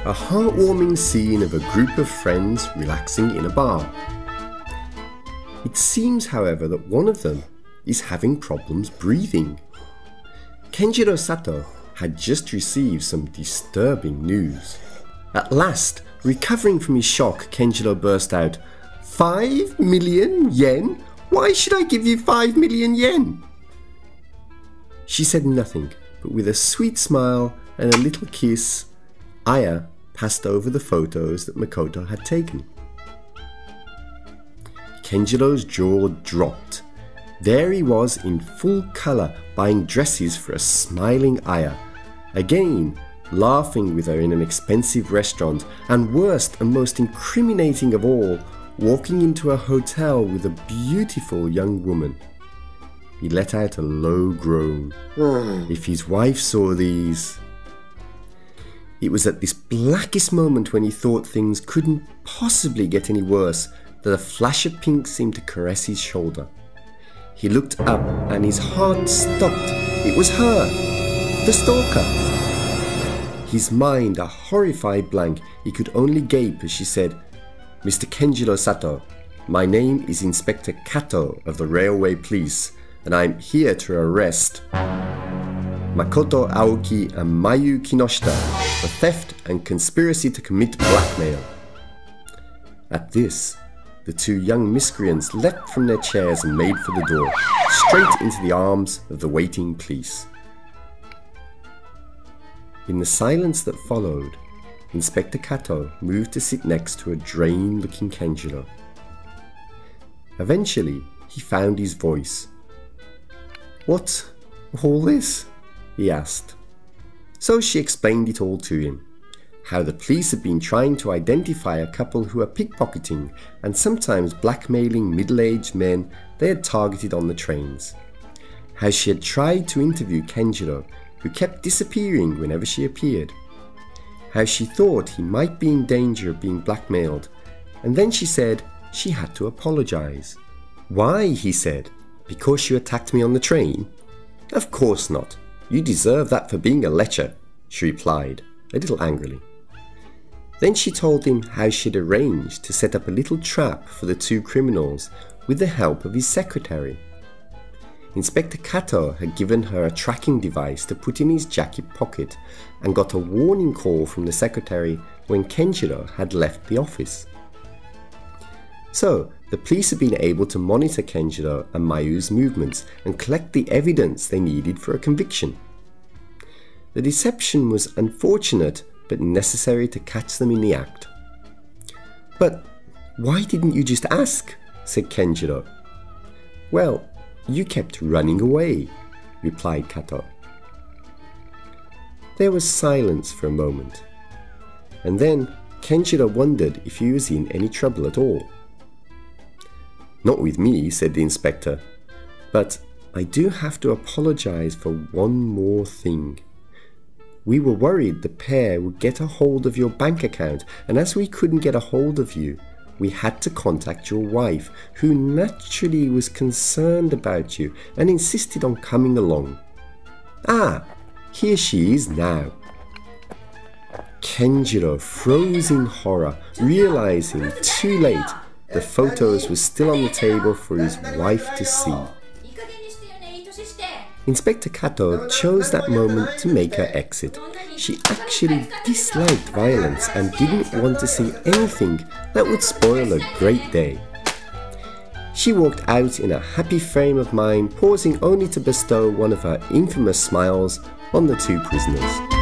A heartwarming scene of a group of friends relaxing in a bar. It seems, however, that one of them is having problems breathing. Kenjiro Sato had just received some disturbing news. At last, recovering from his shock, Kenjiro burst out, 5 million yen? Why should I give you 5 million yen? She said nothing, but with a sweet smile and a little kiss, Aya passed over the photos that Makoto had taken. Kenjiro's jaw dropped. There he was in full colour buying dresses for a smiling Aya, again laughing with her in an expensive restaurant, and worst and most incriminating of all, walking into a hotel with a beautiful young woman. He let out a low groan. If his wife saw these... It was at this blackest moment when he thought things couldn't possibly get any worse that a flash of pink seemed to caress his shoulder. He looked up and his heart stopped. It was her, the stalker. His mind a horrified blank, he could only gape as she said, "Mr. Kenjiro Sato, my name is Inspector Kato of the Railway Police, and I'm here to arrest Makoto Aoki and Mayu Kinoshita for theft and conspiracy to commit blackmail." At this, the two young miscreants leapt from their chairs and made for the door, straight into the arms of the waiting police. In the silence that followed, Inspector Kato moved to sit next to a drained-looking Kenjiro. Eventually, he found his voice. "What's all this?" he asked. So she explained it all to him. How the police had been trying to identify a couple who were pickpocketing and sometimes blackmailing middle-aged men they had targeted on the trains. How she had tried to interview Kenjiro, who kept disappearing whenever she appeared. How she thought he might be in danger of being blackmailed, and then she said she had to apologize. "Why?" he said. "Because you attacked me on the train?" "Of course not. You deserve that for being a lecher," she replied, a little angrily. Then she told him how she'd arranged to set up a little trap for the two criminals with the help of his secretary. Inspector Kato had given her a tracking device to put in his jacket pocket and got a warning call from the secretary when Kenjiro had left the office. So, the police had been able to monitor Kenjiro and Mayu's movements and collect the evidence they needed for a conviction. The deception was unfortunate but necessary to catch them in the act. "But why didn't you just ask?" said Kenjiro. "Well, you kept running away," replied Kato. There was silence for a moment, and then Kenjiro wondered if he was in any trouble at all. "Not with me," said the inspector, "but I do have to apologize for one more thing. We were worried the pair would get a hold of your bank account, and as we couldn't get a hold of you, we had to contact your wife, who naturally was concerned about you and insisted on coming along. Ah, here she is now." Kenjiro froze in horror, realizing too late the photos were still on the table for his wife to see. Inspector Kato chose that moment to make her exit. She actually disliked violence and didn't want to see anything that would spoil a great day. She walked out in a happy frame of mind, pausing only to bestow one of her infamous smiles on the two prisoners.